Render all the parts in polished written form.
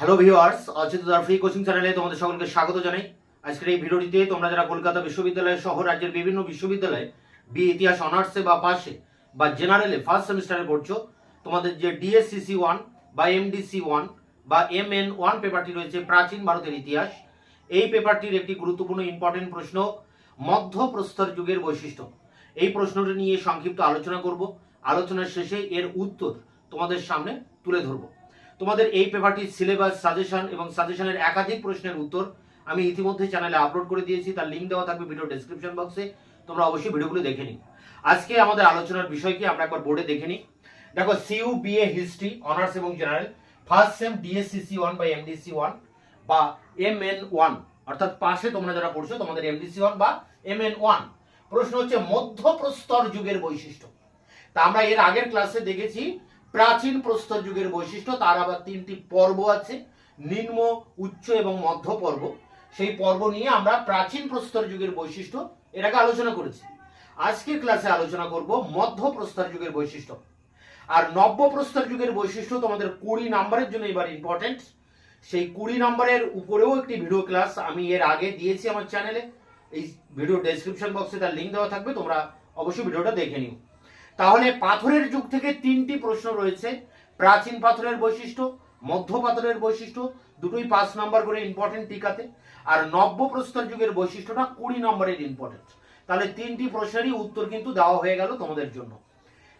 Hello viewers, অচিন্তদার free coaching চ্যানেলে তোমাদের সকলকে স্বাগত জানাই। আজকের এই ভিডিওটিতে তোমরা যারা কলকাতা বিশ্ববিদ্যালয় সহ রাজ্যের বিভিন্ন বিশ্ববিদ্যালয়ে ইতিহাস অনার্সে বা পাশে বা জেনারেলে ফার্স্ট সেমিস্টারে পড়ছো, তোমাদের যে ডিএসসিসি 1 বা এমডিসি 1 বা এমএন 1 পেপারটি রয়েছে প্রাচীন ভারতের ইতিহাস, এই পেপারটির একটি গুরুত্বপূর্ণ ইম্পর্টেন্ট প্রশ্ন মধ্যপ্রস্তর যুগের বৈশিষ্ট্য। এই প্রশ্নটি নিয়ে সংক্ষিপ্ত আলোচনা করব। আলোচনার শেষে এর উত্তর তোমাদের সামনে তুলে ধরবো। তোমাদের এই পেপারটির সিলেবাস, সাজেশন এবং সাজেশনের একাধিক প্রশ্নের উত্তর আমি ইতিমধ্যে চ্যানেলে আপলোড করে দিয়েছি, তার লিঙ্ক দেওয়া থাকবে ভিডিও ডেসক্রিপশন বক্সে। তোমরা অবশ্যই ভিডিওগুলো দেখে নিও। আজকে আমাদের আলোচনার বিষয় কি আমরা একবার বোর্ডে দেখে নিই। দেখো, সিইউ বিএ হিস্ট্রি অনার্স এবং জেনারেল ফার্স্ট সেম ডিএসসিসি 1 বা এমডিসি 1 বা এমএন 1, অর্থাৎ পাশে তোমরা যারা পড়ছো তোমাদের এমডিসি 1 বা এমএন 1। প্রশ্ন হচ্ছে মধ্যপ্রস্তর যুগের বৈশিষ্ট্য। তা আমরা এর আগের ক্লাসে দেখেছি প্রাচীন প্রস্তর যুগের বৈশিষ্ট্য। তার আবার তিনটি পর্ব আছে, নিম্ন, উচ্চ এবং মধ্য পর্ব। সেই পর্ব নিয়ে আমরা প্রাচীন প্রস্তর যুগের বৈশিষ্ট্য এর আগে আলোচনা করেছি। আজকের ক্লাসে আলোচনা করব মধ্য প্রস্তর যুগের বৈশিষ্ট্য। আর নব্য প্রস্তর যুগের বৈশিষ্ট্য তোমাদের 20 নাম্বারের জন্য এবার ইম্পর্টেন্ট। সেই 20 নাম্বারের উপরেও একটি ভিডিও ক্লাস আমি এর আগে দিয়েছি আমার চ্যানেলে, এই ভিডিও ডেসক্রিপশন বক্সে তার লিঙ্ক দেওয়া থাকবে, তোমরা অবশ্যই ভিডিওটা দেখে নিও। তাহলে পাথরের যুগ থেকে তিনটি প্রশ্ন রয়েছে, প্রাচীন পাথরের বৈশিষ্ট্য, মধ্য পাথরের বৈশিষ্ট্য, দুটোই 5 নাম্বার করে ইম্পর্টেন্ট টিকাতে। আর নব্য প্রস্তর যুগের বৈশিষ্ট্যটা 20 নম্বরের ইম্পর্টেন্ট। তাহলে তিনটি প্রশ্নেরই উত্তর কিন্তু দেওয়া হয়ে গেল তোমাদের জন্য।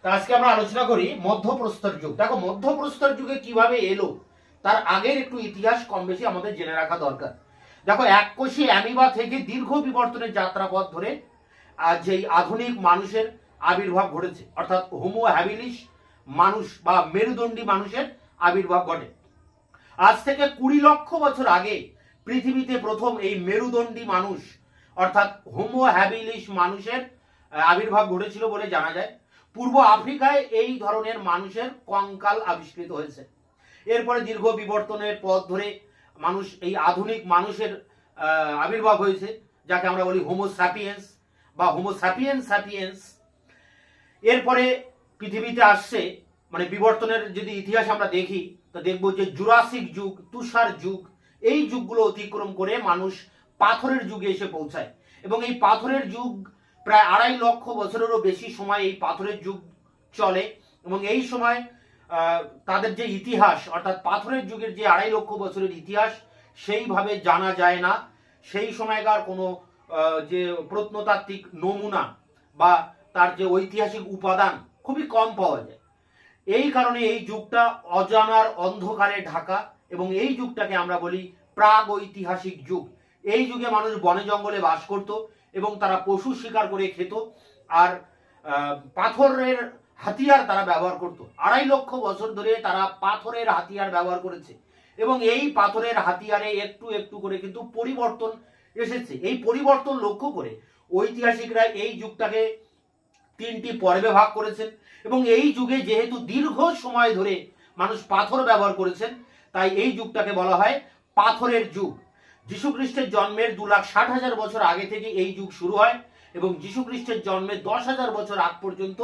তা আজকে আমরা আলোচনা করি মধ্য প্রস্তর যুগ। দেখো, মধ্য প্রস্তর যুগে কিভাবে এলো তার আগের একটু ইতিহাস কম বেশি আমাদের জেনে রাখা দরকার। দেখো, এককোষী অ্যামিবা থেকে দীর্ঘ বিবর্তনের যাত্রাপথ ধরে আজ যেই আধুনিক মানুষের আবির্ভাব ঘটেছে, অর্থাৎ হোমো হ্যাবিলিস মানুষ বা মেরুদণ্ডী মানুষের আবির্ভাব ঘটে। আজ থেকে 20 লক্ষ বছর আগে পৃথিবীতে প্রথম এই মেরুদণ্ডী মানুষ অর্থাৎ হোমো হ্যাবিলিস মানুষের আবির্ভাব ঘটেছিল বলে জানা যায়। পূর্ব আফ্রিকায় এই ধরনের মানুষের কঙ্কাল আবিষ্কৃত হয়েছে। এরপরে দীর্ঘ বিবর্তনের পথ ধরে মানুষ, এই আধুনিক মানুষের আবির্ভাব হয়েছে, যাকে আমরা বলি হোমো স্যাপিয়েন্স বা হোমো স্যাপিয়েন্স স্যাপিয়েন্স। এরপরে পৃথিবীতে আসছে, মানে বিবর্তনের যদি ইতিহাস আমরা দেখি তো দেখবো যে জুরাসিক যুগ, তুষার যুগ, এই যুগগুলো অতিক্রম করে মানুষ পাথরের যুগে এসে পৌঁছায়। এবং এই পাথরের যুগ প্রায় 2.5 লক্ষ বছরেরও বেশি সময় এই পাথরের যুগ চলে। এবং এই সময় তাদের যে ইতিহাস, অর্থাৎ পাথরের যুগের যে 2.5 লক্ষ বছরের ইতিহাস, সেইভাবে জানা যায় না। সেই সময়কার কোনো যে প্রত্নতাত্ত্বিক নমুনা বা তার যে ঐতিহাসিক উপাদান খুবই কম পাওয়া যায়। এই কারণে এই যুগটা অজানার অন্ধকারে ঢাকা এবং এই যুগটাকে আমরা বলি প্রাগ ঐতিহাসিক যুগ। এই যুগে মানুষ বনে জঙ্গলে বাস করত এবং তারা পশু শিকার করে খেত আর পাথরের হাতিয়ার তারা ব্যবহার করত। 2.5 লক্ষ বছর ধরে তারা পাথরের হাতিয়ার ব্যবহার করেছে এবং এই পাথরের হাতিয়ারে একটু একটু করে কিন্তু পরিবর্তন এসেছে। এই পরিবর্তন লক্ষ্য করে ঐতিহাসিকরা এই যুগটাকে 3টি পর্বে ভাগ করেছেন। এবং এই যুগে যেহেতু দীর্ঘ সময় ধরে মানুষ পাথর ব্যবহার করেছেন, তাই এই যুগটাকে বলা হয় পাথরের যুগ। যীশুখ্রিস্টের জন্মের 2,60,000 বছর আগে থেকে এই যুগ শুরু হয় এবং যীশুখ্রিস্টের জন্মের 10,000 বছর আগ পর্যন্ত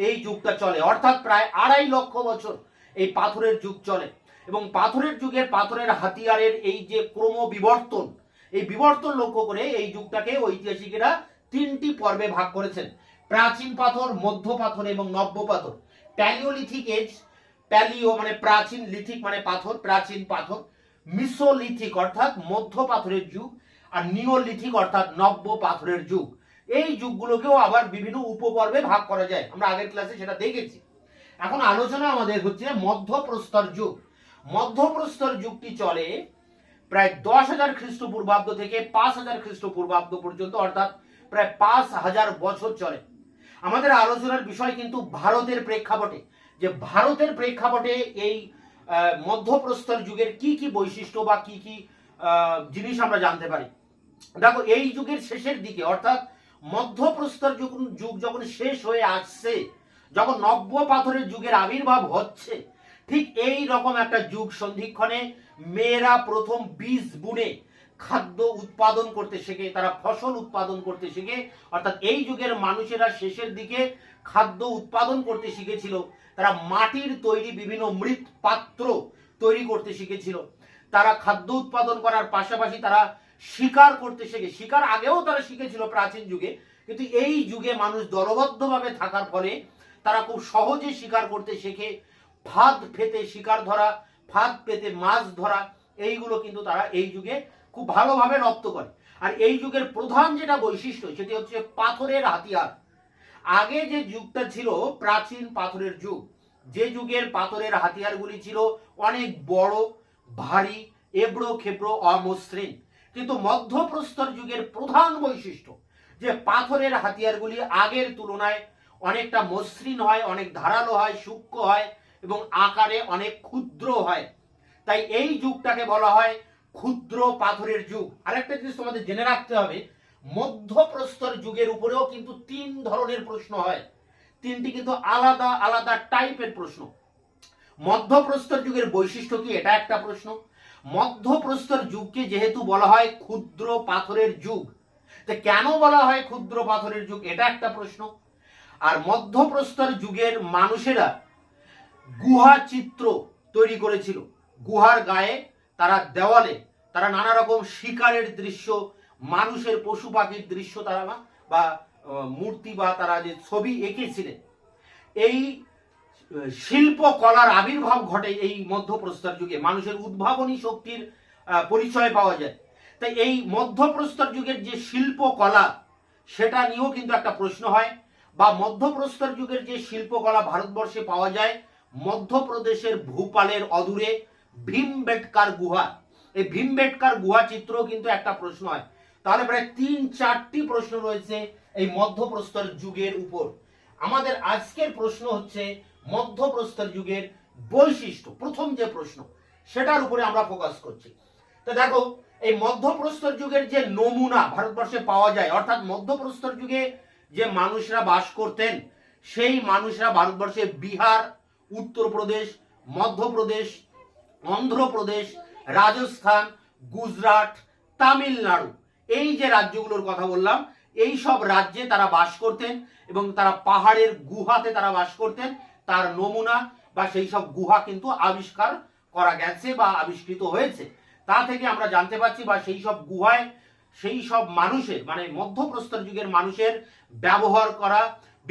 এই যুগটা চলে, অর্থাৎ প্রায় 2.5 লক্ষ বছর এই পাথরের যুগ চলে। এবং পাথরের যুগের পাথরের হাতিয়ারের এই যে ক্রম বিবর্তন, এই বিবর্তন লক্ষ্য করে এই যুগটাকে ঐতিহাসিকেরা 3টি পর্বে ভাগ করেছেন: প্রাচীন পাথর, মধ্য পাথর এবং নব্য পাথর। প্যালিওলিথিক এজ, প্যালিও মানে প্রাচীন, লিথিক মানে পাথর, প্রাচীন পাথর, মিসোলিথিক অর্থাৎ মধ্য পাথরের যুগ, আর নিওলিথিক অর্থাৎ নব্য পাথরের যুগ। এই যুগগুলোকেও আবার বিভিন্ন উপপর্বে ভাগ করা যায়, আমরা আগের ক্লাসে সেটা দেখেছি। এখন আলোচনা আমাদের হচ্ছে মধ্যপ্রস্তর যুগ। মধ্যপ্রস্তর যুগটি চলে প্রায় 10,000 খ্রিস্টপূর্বাব্দ থেকে 5,000 খ্রিস্টপূর্বাব্দ পর্যন্ত, অর্থাৎ প্রায় 5,000 বছর চলে। আমাদের আলোচনার বিষয় কিন্তু ভারতের প্রেক্ষাপটে, যে ভারতের প্রেক্ষাপটে এই মধ্যপ্রস্তর যুগের কি কি বৈশিষ্ট্য বা কি কি জিনিস আমরা জানতে পারি। দেখো, এই যুগের শেষের দিকে, অর্থাৎ মধ্যপ্রস্তর যুগ যখন শেষ হয়ে আসছে, যখন নব্য পাথরের যুগের আবির্ভাব হচ্ছে, ঠিক এই রকম একটা যুগ সন্ধিক্ষণে মেয়েরা প্রথম বীজ বুনে খাদ্য উৎপাদন করতে শেখে, তারা ফসল উৎপাদন করতে শেখে। অর্থাৎ এই যুগের মানুষেরা শেষের দিকে খাদ্য উৎপাদন করতে শিখেছিল। তারা মাটির তৈরি বিভিন্ন মৃৎ পাত্র তৈরি করতে শিখেছিল। তারা খাদ্য উৎপাদন করার পাশাপাশি তারা শিকার করতে শেখে। শিকার আগেও তারা শিখেছিল প্রাচীন যুগে, কিন্তু এই যুগে মানুষ দলবদ্ধভাবে থাকার ফলে তারা খুব সহজে শিকার করতে শেখে। ফাঁদ পেতে শিকার ধরা, ফাঁদ পেতে মাছ ধরা, এইগুলো কিন্তু তারা এই যুগে খুব ভালোভাবে রপ্ত করে। আর এই যুগের প্রধান যেটা বৈশিষ্ট্য সেটি হচ্ছে পাথরের হাতিয়ার। আগে যে যুগটা ছিল প্রাচীন পাথরের যুগ, যে যুগের পাথরের হাতিয়ারগুলি ছিল অনেক বড়, ভারী, এবড়ো খেবড়ো, অমসৃণ। কিন্তু মধ্যপ্রস্তর যুগের প্রধান বৈশিষ্ট্য যে পাথরের হাতিয়ারগুলি আগের তুলনায় অনেকটা মসৃণ হয়, অনেক ধারালো হয়, সূক্ষ্ম হয় এবং আকারে অনেক ক্ষুদ্র হয়। তাই এই যুগটাকে বলা হয় ক্ষুদ্র পাথরের যুগ। আরেকটা জিনিস তোমাদের জেনে রাখতে হবে, মধ্যপ্রস্তর যুগের উপরেও কিন্তু 3 ধরনের প্রশ্ন হয়। 3টি কিন্তু আলাদা আলাদা টাইপের প্রশ্ন। মধ্যপ্রস্তর যুগের বৈশিষ্ট্য কি, এটা একটা প্রশ্ন। মধ্যপ্রস্তর যুগকে যেহেতু বলা হয় ক্ষুদ্র পাথরের যুগ, তো কেন বলা হয় ক্ষুদ্র পাথরের যুগ, এটা একটা প্রশ্ন। আর মধ্যপ্রস্তর যুগের মানুষেরা গুহা চিত্র তৈরি করেছিল। গুহার গায়ে তারা দেওয়ালে তারা নানা রকম শিকারের দৃশ্য, মানুষের, পশু পাখির দৃশ্য তারা বা মূর্তি বা তারা যে ছবি এঁকেছিলেন। এই শিল্পকলার আবির্ভাব ঘটে এই মধ্যপ্রস্তর যুগে। মানুষের উদ্ভাবনী শক্তির পরিচয় পাওয়া যায়। তাই এই মধ্যপ্রস্তর যুগের যে শিল্পকলা সেটা নিয়েও কিন্তু একটা প্রশ্ন হয়। বা মধ্যপ্রস্তর যুগের যে শিল্পকলা ভারতবর্ষে পাওয়া যায় মধ্যপ্রদেশের ভূপালের অদূরে ভীমবেটকার গুহা, এই ভীমবেটকার গুহা চিত্র কিন্তু একটা প্রশ্ন হয়। তাহলে প্রায় 3-4টি প্রশ্ন রয়েছে এই মধ্যপ্রস্তর যুগের উপর। আমাদের আজকের প্রশ্ন হচ্ছে মধ্যপ্রস্তর যুগের বৈশিষ্ট্য। প্রথম যে প্রশ্ন সেটার উপরে আমরা ফোকাস করছি। তো দেখো, এই মধ্যপ্রস্তর যুগের যে নমুনা ভারতবর্ষে পাওয়া যায়, অর্থাৎ মধ্যপ্রস্তর যুগে যে মানুষরা বাস করতেন সেই মানুষরা ভারতবর্ষে বিহার, উত্তরপ্রদেশ, মধ্যপ্রদেশ, অন্ধ্রপ্রদেশ, রাজস্থান, গুজরাট, তামিলনাড়ু, এই যে রাজ্যগুলোর কথা বললাম, এই সব রাজ্যে তারা বাস করতেন এবং তারা পাহাড়ের গুহাতে তারা বাস করতেন। তার নমুনা বা সেই সব গুহা কিন্তু আবিষ্কার করা গেছে বা আবিষ্কৃত হয়েছে। তা থেকে আমরা জানতে পারছি বা সেই সব গুহায় সেই সব মানুষের মানে মধ্যপ্রস্তর যুগের মানুষের ব্যবহার করা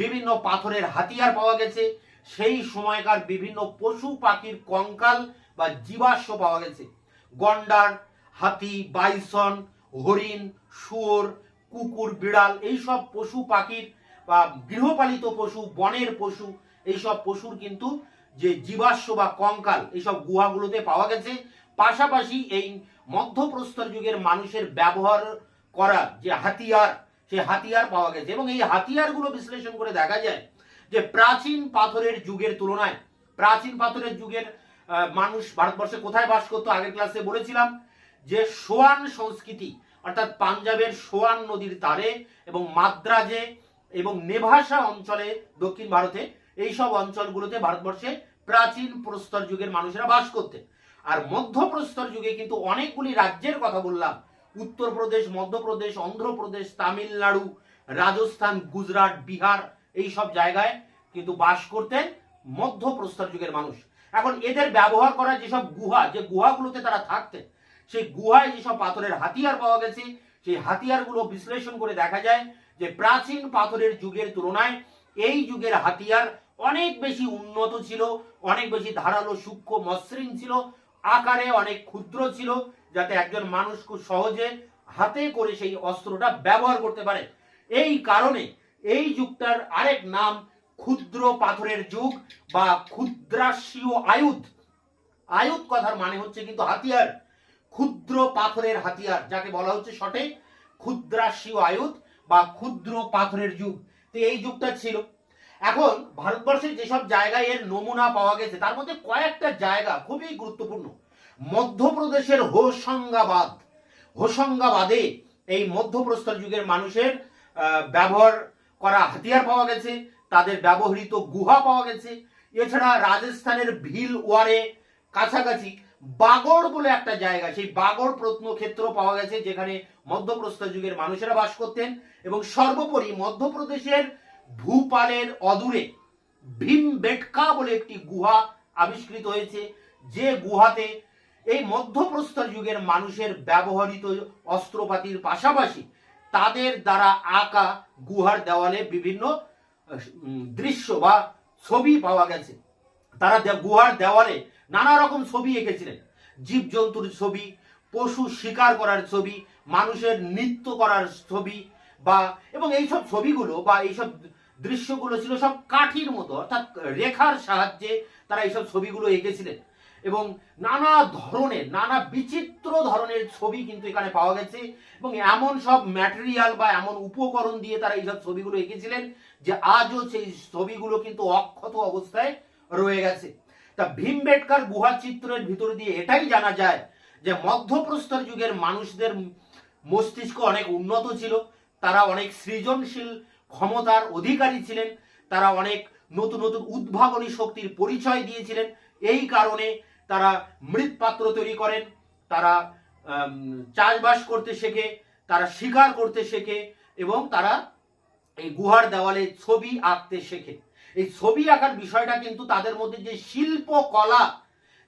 বিভিন্ন পাথরের হাতিয়ার পাওয়া গেছে। সেই সময়কার বিভিন্ন পশু পাখির কঙ্কাল বা জীবাশ্ম পাওয়া গেছে। গন্ডার, হাতি, বাইসন, হরিণ, শুয়োর, কুকুর, বিড়াল, এইসব পশু পাখির বা গৃহপালিত পশু, বনের পশু, এইসব পশুর কিন্তু যে জীবাশ্ম বা কঙ্কাল এইসব গুহাগুলোতে পাওয়া গেছে। পাশাপাশি এই মধ্যপ্রস্তর যুগের মানুষের ব্যবহার করা যে হাতিয়ার, সেই হাতিয়ার পাওয়া গেছে। এবং এই হাতিয়ারগুলো বিশ্লেষণ করে দেখা যায় যে প্রাচীন পাথরের যুগের তুলনায় প্রাচীন পাথরের যুগের মানুষ ভারতবর্ষে কোথায় বাস করতো, আগের ক্লাসে বলেছিলাম যে সোয়ান সংস্কৃতি, অর্থাৎ পাঞ্জাবের সোয়ান নদীর তীরে এবং মাদ্রাজে এবং নেভাসা অঞ্চলে, দক্ষিণ ভারতে এইসব অঞ্চলগুলোতে ভারতবর্ষে প্রাচীন প্রস্তর যুগের মানুষেরা বাস করতেন। আর মধ্যপ্রস্তর যুগে কিন্তু অনেকগুলি রাজ্যের কথা বললাম, উত্তরপ্রদেশ, মধ্যপ্রদেশ, অন্ধ্রপ্রদেশ, তামিলনাড়ু, রাজস্থান, গুজরাট, বিহার, এই সব জায়গায় কিন্তু বাস করতেন মধ্যপ্রস্তর যুগের মানুষ। এখন এদের ব্যবহার করা যেসব গুহা, যে গুহাগুলোতে তারা থাকতেন, সেই গুহায় যেসব পাথরের হাতিয়ার পাওয়া গেছে, সেই হাতিয়ারগুলো বিশ্লেষণ করে দেখা যায় যে প্রাচীন পাথরের যুগের তুলনায় এই যুগের হাতিয়ার অনেক বেশি উন্নত ছিল, অনেক বেশি ধারালো, সূক্ষ্ম, মসৃণ ছিল, আকারে অনেক ক্ষুদ্র ছিল, যাতে একজন মানুষ খুব সহজে হাতে করে সেই অস্ত্রটা ব্যবহার করতে পারে। এই কারণে এই যুগটার আরেক নাম ক্ষুদ্র পাথরের যুগ বা ক্ষুদ্রাস্যীয় আয়ুধ। আয়ুধ কথার মানে হচ্ছে কিন্তু হাতিয়ার, ক্ষুদ্র পাথরের হাতিয়ার, যাকে বলা হচ্ছে শর্টে ক্ষুদ্রাস্যীয় আয়ুধ বা ক্ষুদ্র পাথরের যুগ। তো এই যুগটা ছিল। এখন ভারতবর্ষের যেসব জায়গায় এর নমুনা পাওয়া গেছে তার মধ্যে কয়েকটা জায়গা খুবই গুরুত্বপূর্ণ। মধ্যপ্রদেশের হোশঙ্গাবাদে এই মধ্যপ্রস্তর যুগের মানুষের ব্যবহার করা হাতিয়ার পাওয়া গেছে, তাদের ব্যবহৃত গুহা পাওয়া গেছে। এছাড়া রাজস্থানের ভিলওয়ারে কাছাকাছি বাগড় বলে একটা জায়গা, সেই বাগড় প্রত্নক্ষেত্র পাওয়া গেছে যেখানে মধ্যপ্রস্তর যুগের মানুষেরা বাস করতেন। এবং সর্বোপরি মধ্যপ্রদেশের ভূপালের অদূরে ভীমবেটকা বলে একটি গুহা আবিষ্কৃত হয়েছে, যে গুহাতে এই মধ্যপ্রস্তর যুগের মানুষের ব্যবহৃত অস্ত্রপাতির পাশাপাশি তাদের দ্বারা আঁকা গুহার দেওয়ালে বিভিন্ন দৃশ্য বা ছবি পাওয়া গেছে। তারা গুহার দেওয়ালে নানা রকম ছবি এঁকেছিলেন, জীবজন্তুর ছবি, পশু শিকার করার ছবি, মানুষের নৃত্য করার ছবি, বা এবং এইসব ছবিগুলো বা এইসব দৃশ্যগুলো ছিল সব কাঠির মতো, অর্থাৎ রেখার সাহায্যে তারা এইসব ছবিগুলো এঁকেছিলেন। এবং নানা বিচিত্র ধরনের ছবি কিন্তু এখানে পাওয়া গেছে, এবং এমন সব ম্যাটেরিয়াল বা এমন উপকরণ দিয়ে তারা এইসব ছবিগুলো এঁকেছিলেন যে আজও সেই ছবিগুলো কিন্তু অক্ষত অবস্থায় রয়ে গেছে। তা ভীমবেটকার গুহা চিত্রের ভিতর দিয়ে এটাই জানা যায় যে মধ্যপ্রস্তর যুগের মানুষদের মস্তিষ্ক অনেক উন্নত ছিল, তারা অনেক সৃজনশীল ক্ষমতার অধিকারী ছিলেন, তারা অনেক নতুন নতুন উদ্ভাবনী শক্তির পরিচয় দিয়েছিলেন। এই কারণে তারা মৃৎপাত্র তৈরি করেন, তারা চাষবাস করতে শেখে, তারা শিকার করতে শেখে, এবং তারা এই গুহার দেওয়ালে ছবি আঁকতে শেখে। এই ছবি আঁকার বিষয়টা কিন্তু তাদের মধ্যে যে শিল্পকলা,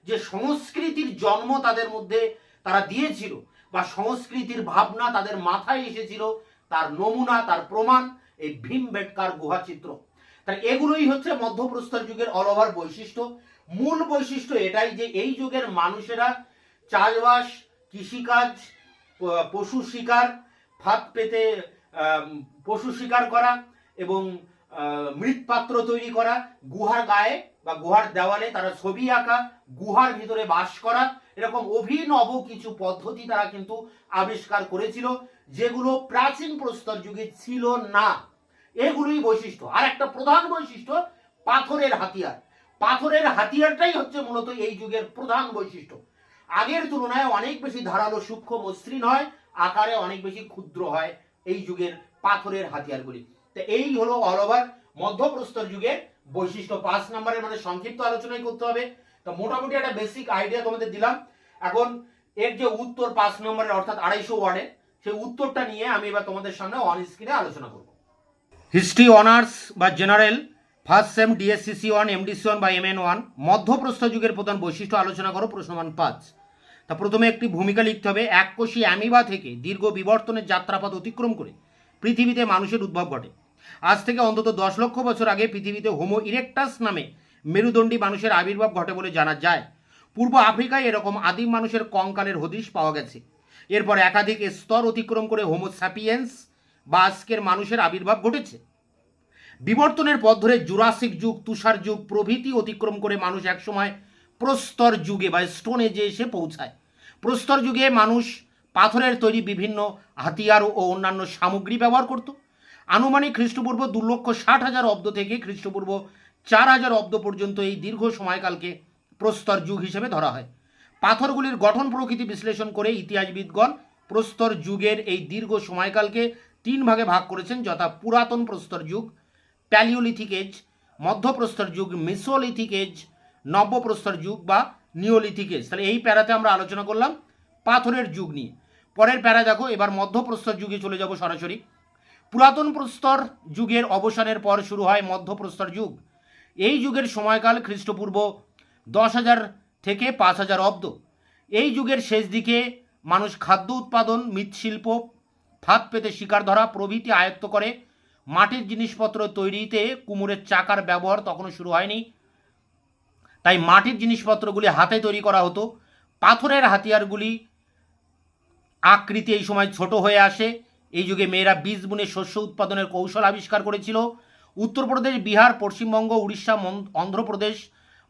যে সংস্কৃতির জন্ম তাদের মধ্যে তারা দিয়েছিল, বা সংস্কৃতির ভাবনা তাদের মাথায় এসেছিল, তার নমুনা, তার প্রমাণ এই ভীমবেটকার গুহা চিত্র। তাই এগুলোই হচ্ছে মধ্যপ্রস্তর যুগের অল ওভার বৈশিষ্ট্য। মূল বৈশিষ্ট্য এটাই যে এই যুগের মানুষেরা চাষবাস, কৃষিকাজ, পশু শিকার, ফাঁদ পেতে পশু শিকার করা এবং মৃৎপাত্র তৈরি করা, গুহার গায়ে বা গুহার দেওয়ালে তারা ছবি আঁকা, গুহার ভিতরে বাস করা, এরকম অভিনব কিছু পদ্ধতি তারা কিন্তু আবিষ্কার করেছিল, যেগুলো প্রাচীন প্রস্তর যুগে ছিল না। এগুলোই বৈশিষ্ট্য। আর একটা প্রধান বৈশিষ্ট্য পাথরের হাতিয়ার। পাথরের হাতিয়ারটাই হচ্ছে মূলত এই যুগের প্রধান বৈশিষ্ট্য। আগের তুলনায় অনেক বেশি ধারালো, সূক্ষ্ম, মসৃণ হয়, আকারে অনেক বেশি ক্ষুদ্র হয় এই যুগের পাথরের হাতিয়ারগুলি। তো এই হলো অল ওভার মধ্যপ্রস্তর যুগের বৈশিষ্ট্য। 5 নম্বরের মানে সংক্ষিপ্ত আলোচনাই করতে হবে। তো মোটামুটি একটা বেসিক আইডিয়া তোমাদের দিলাম। এখন এর যে উত্তর 5 নম্বরের অর্থাৎ 250 ওয়ার্ডের, সেই উত্তরটা নিয়ে আমি এবার তোমাদের সামনে অন স্ক্রিনে আলোচনা করব। হিস্ট্রি অনার্স বা general first same DSCC1 MDC1 বা MN1 মধ্যপ্রস্তর যুগের প্রধান বৈশিষ্ট্য আলোচনা করো। প্রশ্ন মান 5। তা প্রথমে একটি ভূমিকা লিখতে হবে। এককোষী অ্যামিবা থেকে দীর্ঘ বিবর্তনের যাত্রাপথ অতিক্রম করে পৃথিবীতে মানুষের উদ্ভব ঘটে। আজ থেকে অন্তত 10 লক্ষ বছর আগে পৃথিবীতে হোমো ইরেক্টাস নামে মেরুদণ্ডী মানুষের আবির্ভাব ঘটে বলে জানা যায়। পূর্ব আফ্রিকায় এরকম আদিম মানুষের কঙ্কালের হদিশ পাওয়া গেছে। এরপর একাধিক স্তর অতিক্রম করে হোমো স্যাপিয়েন্স বা আজকের মানুষের আবির্ভাব ঘটেছে। বিবর্তনের পথ ধরে জুরাসিক যুগ, তুষার যুগ প্রভৃতি অতিক্রম করে মানুষ একসময় প্রস্তর যুগে বা স্টোন এজে এসে পৌঁছায়। প্রস্তর যুগে মানুষ পাথরের তৈরি বিভিন্ন হাতিয়ার ও অন্যান্য সামগ্রী ব্যবহার করত। আনুমানিক খ্রিস্টপূর্ব 2,60,000 অব্দ থেকে খ্রিস্টপূর্ব 4,000 অব্দ পর্যন্ত এই দীর্ঘ সময়কালকে প্রস্তর যুগ হিসেবে ধরা হয়। পাথরগুলির গঠন প্রকৃতি বিশ্লেষণ করে ইতিহাসবিদগণ প্রস্তর যুগের এই দীর্ঘ সময়কালকে 3 ভাগে ভাগ করেছেন, যথা পুরাতন প্রস্তর যুগ, প্যালিওলিথিক এজ, মধ্যপ্রস্তর যুগ, মেসোলিথিক এজ, নব্যপ্রস্তর যুগ বা নিওলিথিক এজ। তাহলে এই প্যারাতে আমরা আলোচনা করলাম পাথরের যুগ নিয়ে। পরের প্যারা দেখো, এবার মধ্যপ্রস্তর যুগে চলে যাব সরাসরি। পুরাতন প্রস্তর যুগের অবসানের পর শুরু হয় মধ্যপ্রস্তর যুগ। এই যুগের সময়কাল খ্রিস্টপূর্ব 10,000 থেকে 5,000 অব্দ। এই যুগের শেষ দিকে মানুষ খাদ্য উৎপাদন, মৃৎশিল্প, ফাঁদ পেতে শিকার ধরা প্রভৃতি আয়ত্ত করে। মাটির জিনিসপত্র তৈরিতে কুমোরের চাকার ব্যবহার তখনও শুরু হয়নি, তাই মাটির জিনিসপত্রগুলি হাতে তৈরি করা হতো। পাথরের হাতিয়ারগুলি আকৃতি এই সময় ছোট হয়ে আসে। এই যুগে মেয়েরা বীজ বুনে শস্য উৎপাদনের কৌশল আবিষ্কার করেছিল। উত্তরপ্রদেশ, বিহার, পশ্চিমবঙ্গ, উড়িষ্যা, অন্ধ্রপ্রদেশ,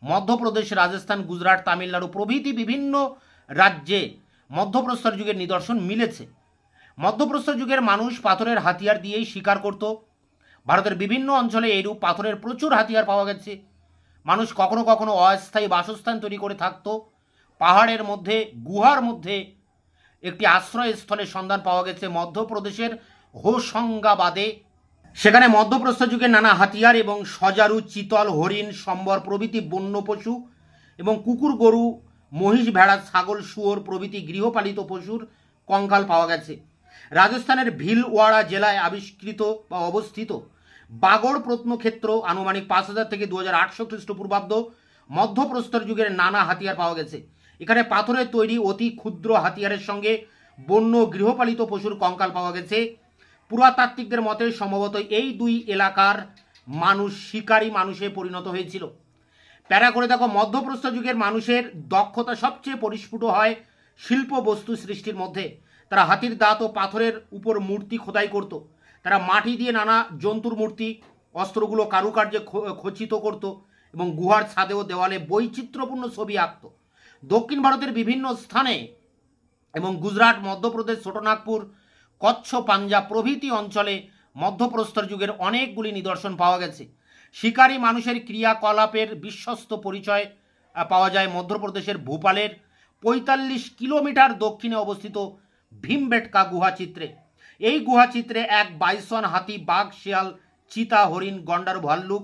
মধ্যপ্রদেশ, রাজস্থান, গুজরাট, তামিলনাড়ু প্রভৃতি বিভিন্ন রাজ্যে মধ্যপ্রস্তর যুগের নিদর্শন মিলেছে। মধ্যপ্রস্তর যুগের মানুষ পাথরের হাতিয়ার দিয়েই শিকার করত। ভারতের বিভিন্ন অঞ্চলে এইরূপ পাথরের প্রচুর হাতিয়ার পাওয়া গেছে। মানুষ কখনো কখনো অস্থায়ী বাসস্থান তৈরি করে থাকত। পাহাড়ের মধ্যে, গুহার মধ্যে একটি আশ্রয়স্থলের সন্ধান পাওয়া গেছে মধ্যপ্রদেশের হোশঙ্গাবাদে। সেখানে মধ্যপ্রস্তর যুগের নানা হাতিয়ার এবং সজারু, চিতল, হরিণ, সম্বর প্রভৃতি বন্য পশু এবং কুকুর, গরু, মহিষ, ভেড়া, ছাগল, শুয়োর প্রভৃতি গৃহপালিত পশুর কঙ্কাল পাওয়া গেছে। রাজস্থানের ভিলওয়াড়া জেলায় আবিষ্কৃত বা অবস্থিত বাগড় প্রত্নক্ষেত্র আনুমানিক 5,000 থেকে 2,800 খ্রিস্টপূর্বাব্দ মধ্যপ্রস্তর যুগের নানা হাতিয়ার পাওয়া গেছে। এখানে পাথরের তৈরি অতি ক্ষুদ্র হাতিয়ারের সঙ্গে বন্য গৃহপালিত পশুর কঙ্কাল পাওয়া গেছে। পুরাতাত্ত্বিকদের মতে সম্ভবত এই দুই এলাকার মানুষ শিকারী মানুষে পরিণত হয়েছিল। প্যারা করে দেখো, মধ্যপ্রস্তর যুগের মানুষের দক্ষতা সবচেয়ে পরিস্ফুট হয় শিল্প বস্তু সৃষ্টির মধ্যে। তারা হাতির দাঁত ও পাথরের উপর মূর্তি খোদাই করত। তারা মাটি দিয়ে নানা জন্তুর মূর্তি, অস্ত্রগুলো কারুকার্যে খচিত করত এবং গুহার ছাদে ও দেওয়ালে বৈচিত্র্যপূর্ণ ছবি আঁকত। দক্ষিণ ভারতের বিভিন্ন স্থানে এবং গুজরাট, মধ্যপ্রদেশ, ছোটনাগপুর, কচ্ছ, পাঞ্জাব প্রভৃতি অঞ্চলে মধ্যপ্রস্তর যুগের অনেকগুলি নিদর্শন পাওয়া গেছে। শিকারী মানুষের ক্রিয়াকলাপের বিশ্বস্ত পরিচয় পাওয়া যায় মধ্যপ্রদেশের ভোপালের ৪৫ কিলোমিটার দক্ষিণে অবস্থিত ভীমবেটকা গুহাচিত্রে। এই গুহাচিত্রে এক বাইসন, হাতি, বাঘ, শিয়াল, চিতা, হরিণ, গন্ডার, ভাল্লুক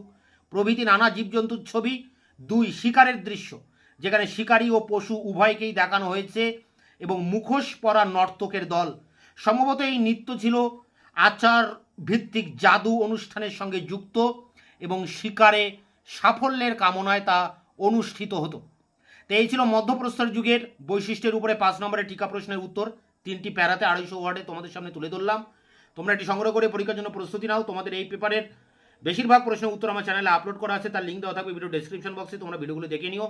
প্রভৃতি নানা জীবজন্তুর ছবি, ২ শিকারের দৃশ্য যেখানে শিকারী ও পশু উভয়কেই দেখানো হয়েছে এবং মুখোশ পরা নর্তকের দল। সম্ভবত এই নৃত্য ছিল আচার ভিত্তিক জাদু অনুষ্ঠানের সঙ্গে যুক্ত এবং শিকারে সাফল্যের কামনায় তা অনুষ্ঠিত হতো। তো এই ছিল মধ্যপ্রস্তর যুগের বৈশিষ্ট্যের উপরে ৫ নম্বরের টিকা প্রশ্নের উত্তর। ৩টি প্যারাতে ২৫০ ওয়ার্ডে তোমাদের সামনে তুলে ধরলাম। তোমরা এটি সংগ্রহ করে পরীক্ষার জন্য প্রস্তুতি নাও। তোমাদের এই পেপারের বেশিরভাগ প্রশ্নের উত্তর আমার চ্যানেলে আপলোড করা আছে, তার লিঙ্ক দেওয়া থাকবে ভিডিও ডেসক্রিপশন বক্সে, তোমরা ভিডিওগুলো দেখে নিও।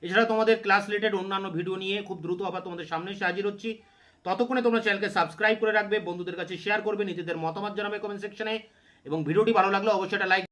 এছাড়া তোমাদের ক্লাস রিলেটেড অন্যান্য ভিডিও নিয়ে খুব দ্রুত আবার তোমাদের সামনে এসে হাজির হচ্ছি। ততক্ষণে তোমরা চ্যানেলকে সাবস্ক্রাইব করে রাখবে, বন্ধুদের কাছে শেয়ার করবে, নিজেদের মতামত জানাবে কমেন্ট সেকশনে এবং ভিডিওটি ভালো লাগলে অবশ্যই একটা লাইক